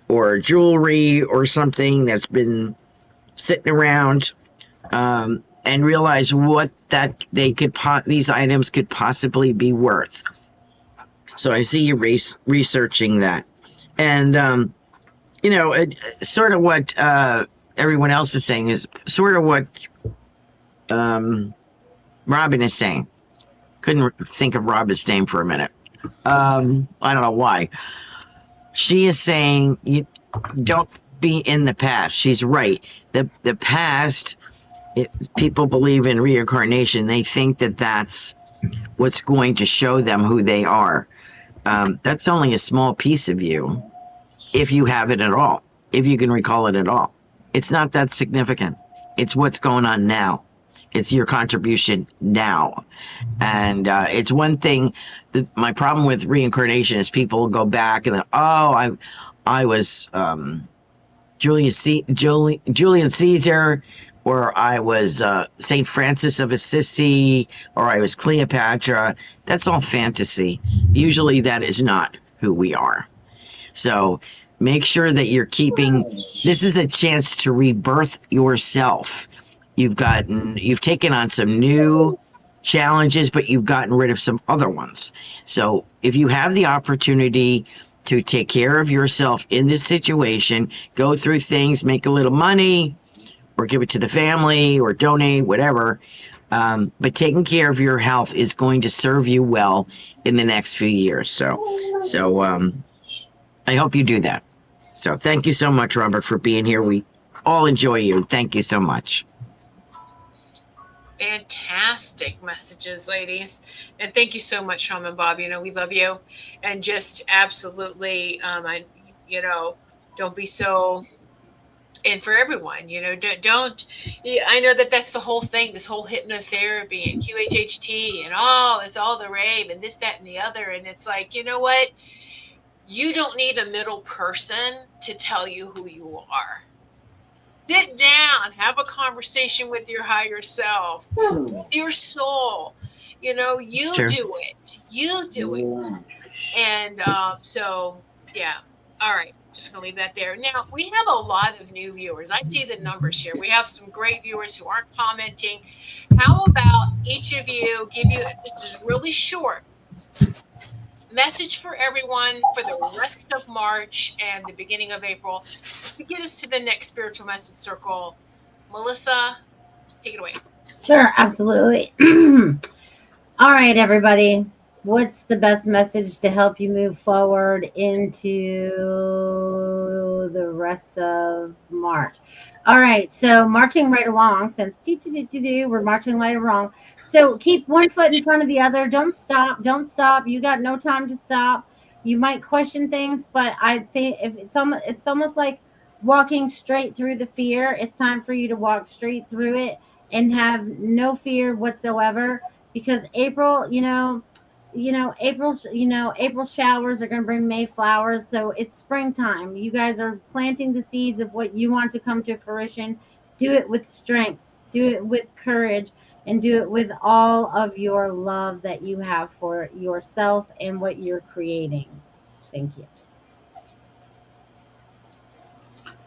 or jewelry or something that's been sitting around, and realize what these items could possibly be worth. So I see you researching that. And, sort of what everyone else is saying is sort of what Robin is saying. Couldn't think of Robin's name for a minute. I don't know why. She is saying you don't be in the past. She's right. The past, people believe in reincarnation. They think that that's what's going to show them who they are. That's only a small piece of you, if you have it at all, if you can recall it at all. It's not that significant. It's what's going on now. It's your contribution now. And it's one thing. My problem with reincarnation is people go back and I was Julius Caesar, or I was Saint Francis of Assisi, or I was Cleopatra. That's all fantasy. Usually that is not who we are. So make sure that you're this is a chance to rebirth yourself. You've taken on some new challenges, but you've gotten rid of some other ones. So if you have the opportunity to take care of yourself in this situation, go through things, make a little money, or give it to the family, or donate, whatever. But taking care of your health is going to serve you well in the next few years. So I hope you do that. So thank you so much, Robert, for being here. We all enjoy you. Thank you so much. Fantastic messages, ladies. And thank you so much, Shaman Bob. We love you. And just absolutely, don't be so, and for everyone, don't, I know that's the whole thing, this whole hypnotherapy and QHHT and it's all the rave and this, that, and the other. And it's like, you know what? You don't need a middle person to tell you who you are. Sit down, have a conversation with your higher self, with your soul. You do it. You do it. And yeah. All right. Just going to leave that there. Now, we have a lot of new viewers. I see the numbers here. We have some great viewers who aren't commenting. How about each of you this is really short, message for everyone for the rest of March and the beginning of April to get us to the next spiritual message circle. Melissa, take it away. Sure, absolutely. All right, everybody. What's the best message to help you move forward into the rest of March? All right, so marching right along, since we're marching right along. So keep one foot in front of the other. Don't stop. Don't stop. You got no time to stop. You might question things, but I think if it's almost like walking straight through the fear. It's time for you to walk straight through it and have no fear whatsoever, because April, April showers are going to bring May flowers. So it's springtime. You guys are planting the seeds of what you want to come to fruition. Do it with strength, do it with courage, and do it with all of your love that you have for yourself and what you're creating. Thank you.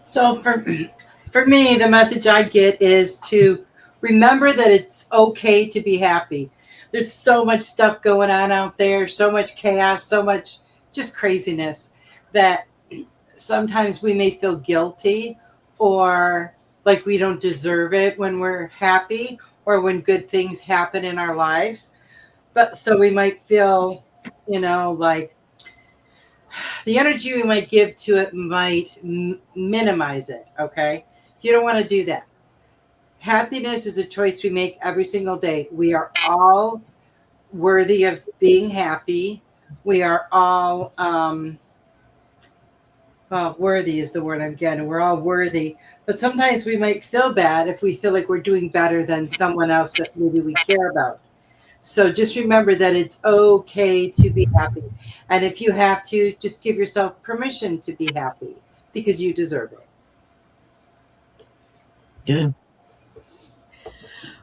So for me, the message I get is to remember that it's okay to be happy. There's so much stuff going on out there, so much chaos, so much just craziness that sometimes we may feel guilty or like we don't deserve it when we're happy or when good things happen in our lives. But so we might feel, like the energy we might give to it might minimize it. Okay. You don't want to do that. Happiness is a choice we make every single day. We are all worthy of being happy. We are all, worthy is the word I'm getting. We're all worthy. But sometimes we might feel bad if we feel like we're doing better than someone else that maybe we care about. So just remember that it's okay to be happy. And if you have to, just give yourself permission to be happy because you deserve it. Good.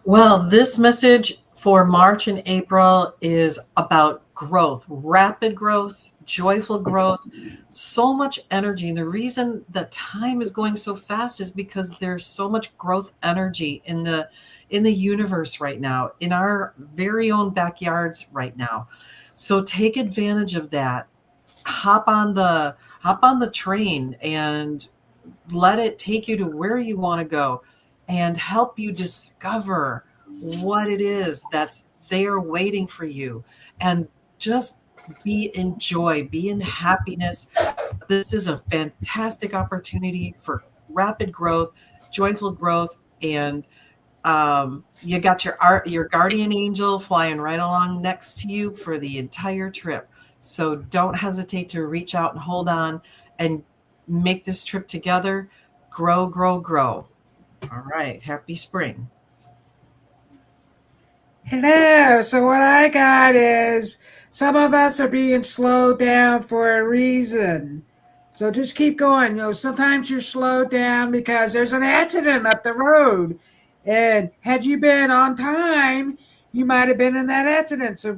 Well, this message for March and April is about growth, rapid growth, joyful growth, so much energy. And the reason that time is going so fast is because there's so much growth energy in the universe right now, in our very own backyards right now. So take advantage of that. Hop on the train and let it take you to where you want to go and help you discover what it is that's there waiting for you. And just be in joy, be in happiness. This is a fantastic opportunity for rapid growth, joyful growth, and you got your guardian angel flying right along next to you for the entire trip. So don't hesitate to reach out and hold on and make this trip together. Grow, grow, grow. All right. Happy spring. Hello. So what I got is some of us are being slowed down for a reason. So just keep going. Sometimes you're slowed down because there's an accident up the road. And had you been on time, you might have been in that accident. So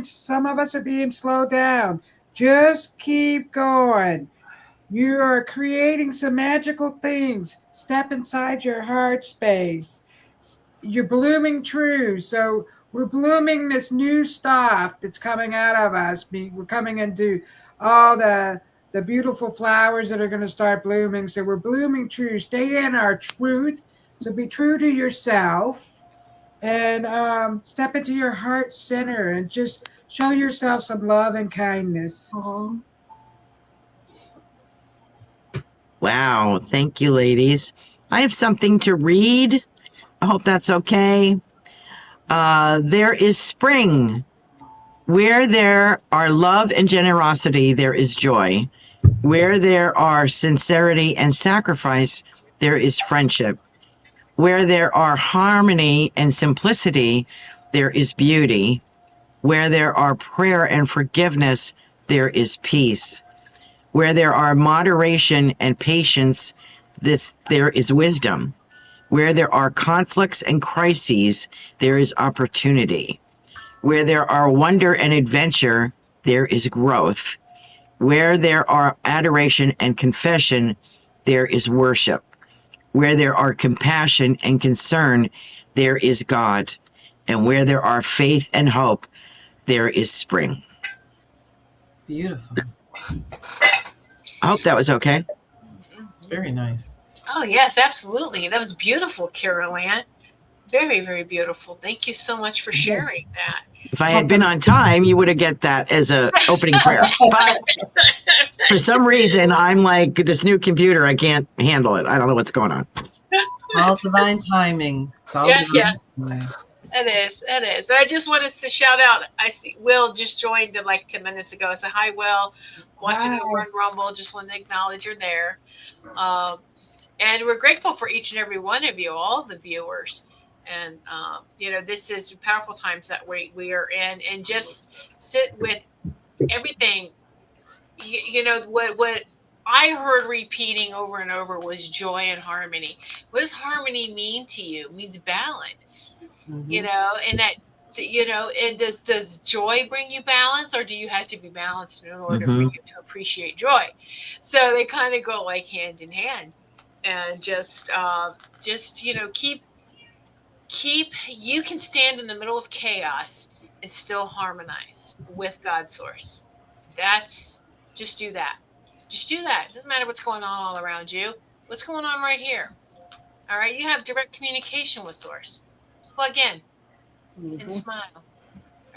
some of us are being slowed down. Just keep going. You are creating some magical things. Step inside your heart space. You're blooming true. So we're blooming this new stuff that's coming out of us. We're coming into all the beautiful flowers that are going to start blooming. So we're blooming true. Stay in our truth. So be true to yourself and step into your heart center and just show yourself some love and kindness. Aww. Wow. Thank you, ladies. I have something to read. I hope that's okay. There is spring. Where there are love and generosity, there is joy. Where there are sincerity and sacrifice, there is friendship. Where there are harmony and simplicity, there is beauty. Where there are prayer and forgiveness, there is peace. Where there are moderation and patience, there is wisdom. Where there are conflicts and crises, there is opportunity. Where there are wonder and adventure, there is growth. Where there are adoration and confession, there is worship. Where there are compassion and concern, there is God. And where there are faith and hope, there is spring. Beautiful. I hope that was okay. It's very nice. Oh, yes, absolutely. That was beautiful, Carol Ann. Very, very beautiful. Thank you so much for sharing that. If I had been on time, you would have get that as a opening prayer. But for some reason, I'm like this new computer. I can't handle it. I don't know what's going on. All divine timing. It's all Yeah, divine yeah. timing. It is. It is. And I just wanted to shout out. I see Will just joined like 10 minutes ago. So, hi, Will. Watching Hi. over on Rumble. Just want to acknowledge you're there. And we're grateful for each and every one of you, all the viewers. And, this is powerful times that we are in. And just sit with everything. What I heard repeating over and over was joy and harmony. What does harmony mean to you? It means balance. Mhm. And that, and does joy bring you balance, or do you have to be balanced in order for you to appreciate joy? So they kind of go like hand in hand, and just keep, you can stand in the middle of chaos and still harmonize with God's source. Just do that. Just do that. It doesn't matter what's going on all around you. What's going on right here? All right. You have direct communication with source. Plug in and smile.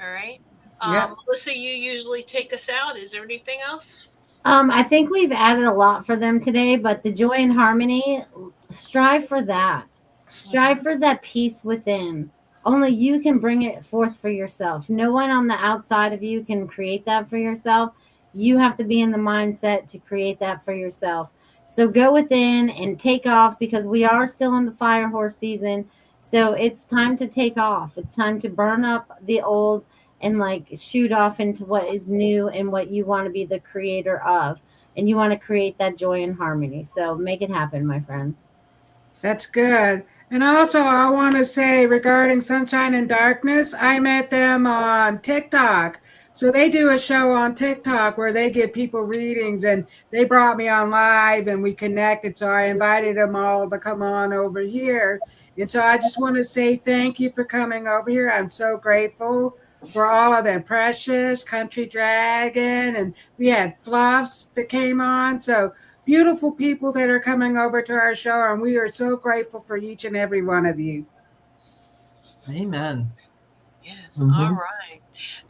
All right. Yep. Melissa, you usually take us out. Is there anything else? I think we've added a lot for them today, but the joy and harmony, strive for that. Strive for that peace within. Only you can bring it forth for yourself. No one on the outside of you can create that for yourself. You have to be in the mindset to create that for yourself. So go within and take off, because we are still in the fire horse season. So it's time to take off. It's time to burn up the old and like shoot off into what is new and what you want to be the creator of. And you want to create that joy and harmony. So make it happen, my friends. That's good. And also, I want to say regarding Sunshine and Darkness, I met them on TikTok. So they do a show on TikTok where they give people readings, and they brought me on live and we connected. So I invited them all to come on over here. And so I just want to say thank you for coming over here. I'm so grateful for all of them. Precious, Country Dragon, and we had Fluffs that came on. So beautiful people that are coming over to our show, and we are so grateful for each and every one of you. Amen. Yes. All right.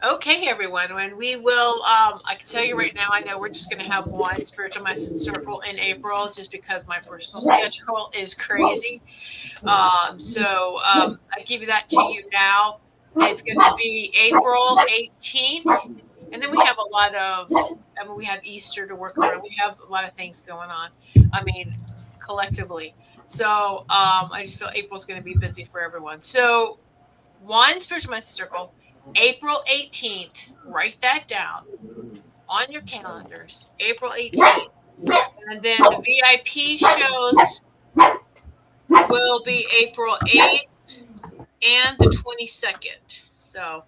Okay, everyone. When we will, I can tell you right now, I know we're just going to have one spiritual message circle in April, just because my personal schedule is crazy. I give you that to you now. It's going to be April 18th. And then we have we have Easter to work around. We have a lot of things going on. Collectively. So I just feel April's going to be busy for everyone. So one spiritual message circle, April 18th. Write that down on your calendars. April 18th. And then the VIP shows will be April 8th and the 22nd. So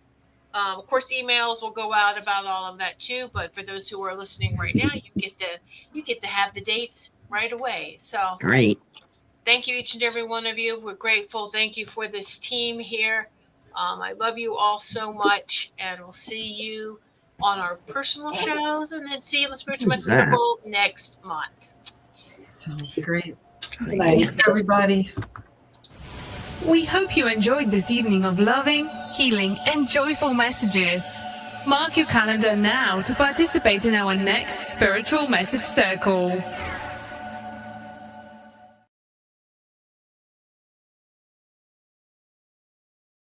of course, emails will go out about all of that too. But for those who are listening right now, you get to have the dates right away. So Great. Thank you, each and every one of you. We're grateful. Thank you for this team here. I love you all so much, and we'll see you on our personal shows, and then see you in the Spiritual Message Circle next month. Sounds great. Nice. Thanks, everybody. We hope you enjoyed this evening of loving, healing, and joyful messages. Mark your calendar now to participate in our next Spiritual Message Circle.